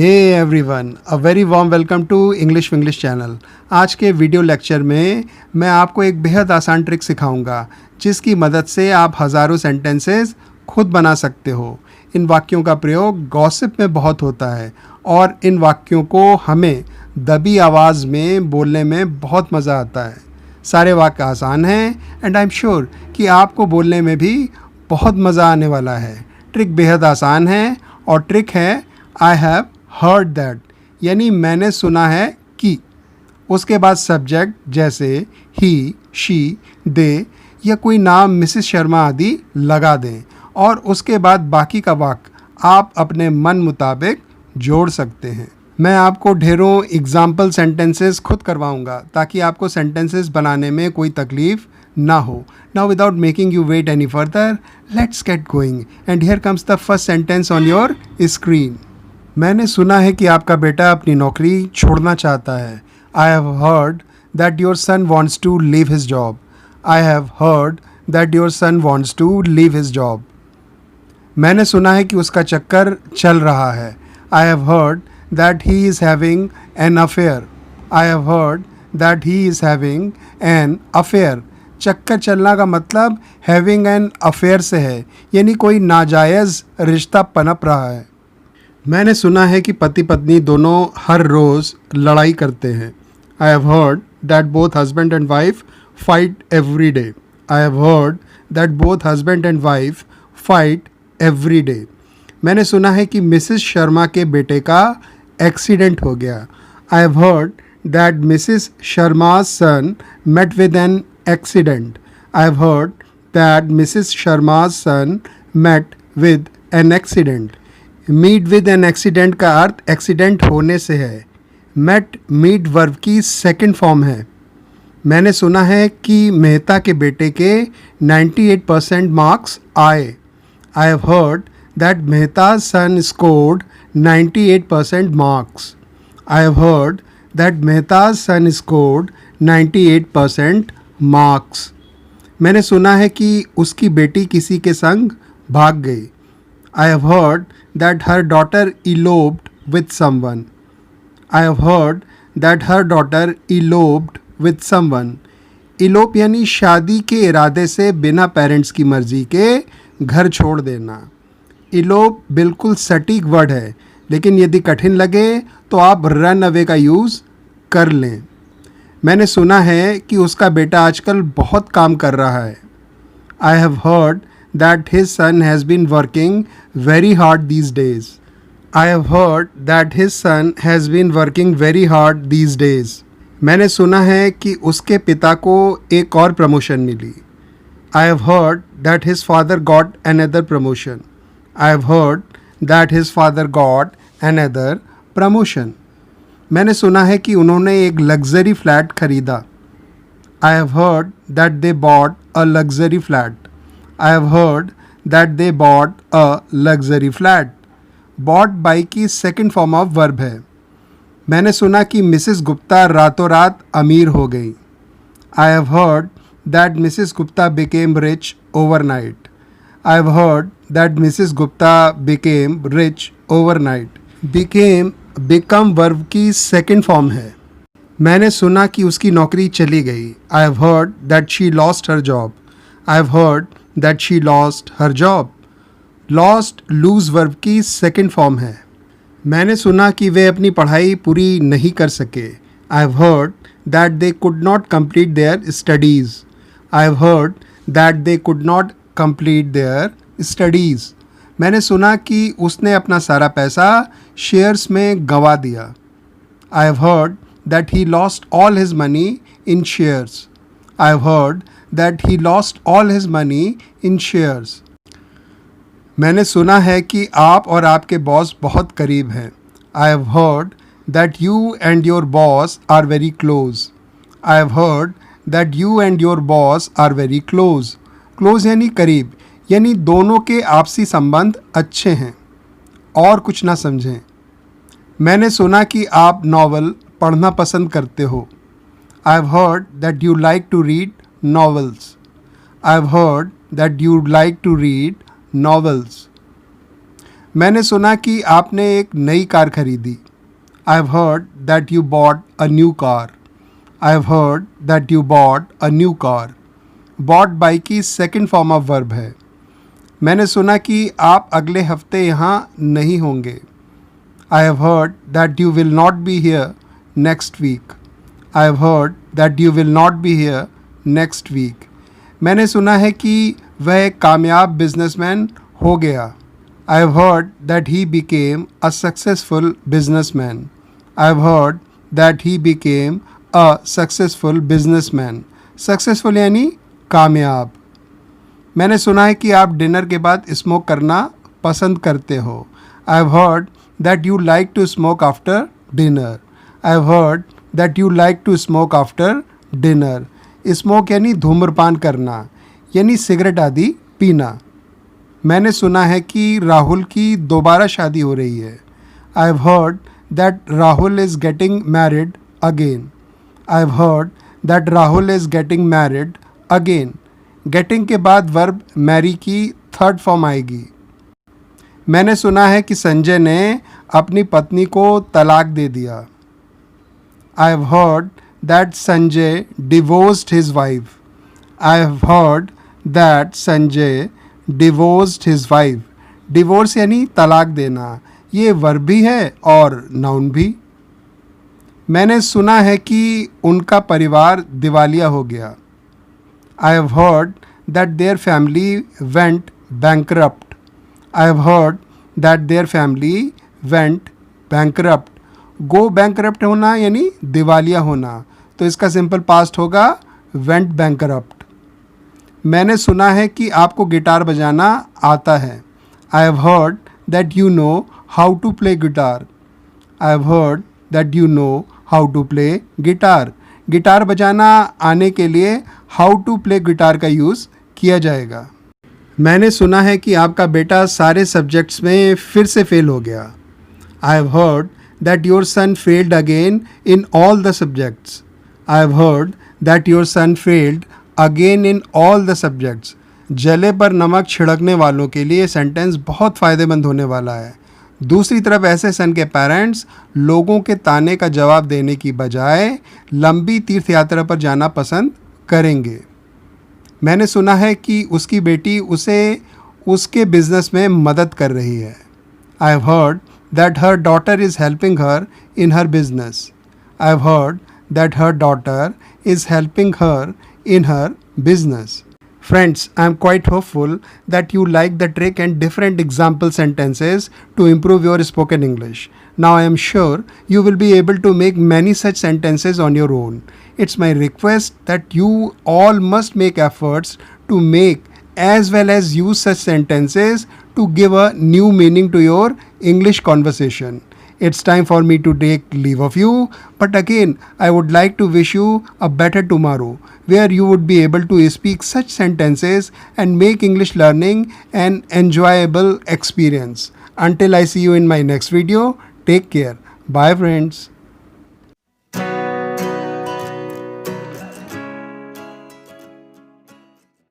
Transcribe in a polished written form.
Hey everyone, a very warm welcome to English Vinglish channel. आज के video lecture में मैं आपको एक बेहद आसान ट्रिक सिखाऊंगा जिसकी मदद से आप हज़ारों सेंटेंसेस खुद बना सकते हो। इन वाक्यों का प्रयोग गॉसिप में बहुत होता है और इन वाक्यों को हमें दबी आवाज़ में बोलने में बहुत मज़ा आता है। सारे वाक्य आसान हैं एंड आई एम श्योर कि आपको बोलने में भी बहुत मज़ा आने वाला है। ट्रिक बेहद आसान है और ट्रिक है आई हैव हर्ड दैट, यानी मैंने सुना है कि। उसके बाद सब्जेक्ट जैसे ही, शी, दे या कोई नाम मिसेस शर्मा आदि लगा दें और उसके बाद बाकी का वाक्य आप अपने मन मुताबिक जोड़ सकते हैं। मैं आपको ढेरों एग्जाम्पल सेंटेंसेस खुद करवाऊंगा ताकि आपको सेंटेंसेस बनाने में कोई तकलीफ ना हो। Now without making you wait any further, let's get going and here comes the first sentence on your screen. मैंने सुना है कि आपका बेटा अपनी नौकरी छोड़ना चाहता है। I have heard that your son wants to leave his job. I have heard that your son wants to leave his job. मैंने सुना है कि उसका चक्कर चल रहा है। I have heard that he is having an affair. I have heard that he is having an affair. चक्कर चलना का मतलब हैविंग एन अफेयर से है, यानी कोई नाजायज़ रिश्ता पनप रहा है। मैंने सुना है कि पति पत्नी दोनों हर रोज़ लड़ाई करते हैं। आई have heard that both husband and wife fight every day. I have heard that both husband and wife fight every day. मैंने सुना है कि मिसेस शर्मा के बेटे का एक्सीडेंट हो गया। I have heard that Mrs Sharma's son met with an accident. I have heard that Mrs Sharma's son met with an accident. Meet with an accident का अर्थ एक्सीडेंट होने से है। मेट मीट वर्ब की सेकंड फॉर्म है। मैंने सुना है कि मेहता के बेटे के 98% मार्क्स आए। I have heard that Mehta's son scored 98% marks. I have heard that मेहता's son scored 98% marks. मैंने सुना है कि उसकी बेटी किसी के संग भाग गई। I have heard that her daughter eloped with someone. I have heard that her daughter eloped with someone. elope यानी शादी के इरादे से बिना पेरेंट्स की मर्जी के घर छोड़ देना। इलोप बिल्कुल सटीक वर्ड है, लेकिन यदि कठिन लगे तो आप रन अवे का यूज़ कर लें। मैंने सुना है कि उसका बेटा आजकल बहुत काम कर रहा है। I have heard that his son has been working very hard these days. I have heard that his son has been working very hard these days. मैंने सुना है कि उसके पिता को एक और प्रमोशन मिली। I have heard that his father got another promotion. I have heard that his father got another promotion. मैंने सुना है कि उन्होंने एक लग्जरी फ्लैट खरीदा। I have heard that they bought a luxury flat. I have heard that they bought a luxury flat. Bought by की second form of verb है। मैंने सुना कि मिसेस गुप्ता रातों रात अमीर हो गई। I have heard that Mrs. Gupta became rich overnight. I have heard that Mrs. Gupta became rich overnight. Become verb की सेकंड फॉर्म है। मैंने सुना कि उसकी नौकरी चली गई। I have heard that she lost her job. I have heard that she lost her job. Lost lose verb की सेकंड फॉर्म है। मैंने सुना कि वे अपनी पढ़ाई पूरी नहीं कर सके। I have heard that they could not complete their studies. I have heard that they could not complete their studies. मैंने सुना कि उसने अपना सारा पैसा शेयर्स में गंवा दिया। I have heard that he lost all his money in shares. I have heard that he lost all his money in shares. मैंने सुना है कि आप और आपके बॉस बहुत करीब हैं। I have heard that you and your boss are very close. I have heard that you and your boss are very close. Close यानी करीब, यानी दोनों के आपसी संबंध अच्छे हैं। और कुछ ना समझें। मैंने सुना कि आप नावल पढ़ना पसंद करते हो। I have heard that you like to read novels. I have heard that you like to read novels. मैंने सुना कि आपने एक नई कार खरीदी. I have heard that you bought a new car. I have heard that you bought a new car. Bought buy की second form of verb है. मैंने सुना कि आप अगले हफ्ते यहाँ नहीं होंगे. I have heard that you will not be here next week. I have heard that you will not be here next week. मैंने सुना है कि वह एक कामयाब बिजनेसमैन हो गया. I have heard that he became a successful businessman. I have heard that he became a successful businessman. Successful यानी कामयाब. मैंने सुना है कि आप डिनर के बाद स्मोक करना पसंद करते हो. I have heard that you like to smoke after dinner. I have heard that you like to smoke after dinner. Smoke यानी धूम्रपान करना यानी सिगरेट आदि पीना. मैंने सुना है कि राहुल की दोबारा शादी हो रही है. I have heard that Rahul is getting married again. I have heard that Rahul is getting married again. Getting के बाद वर्ब मैरी की थर्ड फॉर्म आएगी. मैंने सुना है कि संजय ने अपनी पत्नी को तलाक दे दिया. आई have heard that Sanjay divorced his wife. I have heard that Sanjay divorced his wife. Divorce यानी तलाक देना. ये वर्ब भी है और नाउन भी. मैंने सुना है कि उनका परिवार दिवालिया हो गया. I have heard that their family went bankrupt. I have heard that their family went bankrupt. Go bankrupt होना यानी दिवालिया होना, तो इसका सिंपल पास्ट होगा वेंट बैंकरप्ट. मैंने सुना है कि आपको गिटार बजाना आता है. I have heard that you know how to play guitar. I have heard that you know how to play guitar. Guitar बजाना आने के लिए हाउ टू प्ले गिटार का यूज़ किया जाएगा. मैंने सुना है कि आपका बेटा सारे सब्जेक्ट्स में फिर से फेल हो गया. I have heard that your sun failed again in all the subjects. I have heard that your sun failed again in all the subjects. जले पर नमक छिड़कने वालों के लिए सेंटेंस बहुत फ़ायदेमंद होने वाला है. दूसरी तरफ ऐसे सन के पेरेंट्स लोगों के ताने का जवाब देने की बजाय लंबी तीर्थ यात्रा पर जाना पसंद करेंगे. मैंने सुना है कि उसकी बेटी उसे उसके बिजनेस में मदद कर रही है. I have heard that her daughter is helping her in her business. I have heard that her daughter is helping her in her business. Friends, I am quite hopeful that you like the trick and different example sentences to improve your spoken English. Now I am sure you will be able to make many such sentences on your own. It's my request that you all must make efforts to make as well as use such sentences to give a new meaning to your English conversation. It's time for me to take leave of you, but again, I would like to wish you a better tomorrow, where you would be able to speak such sentences and make English learning an enjoyable experience. Until I see you in my next video, take care. Bye friends.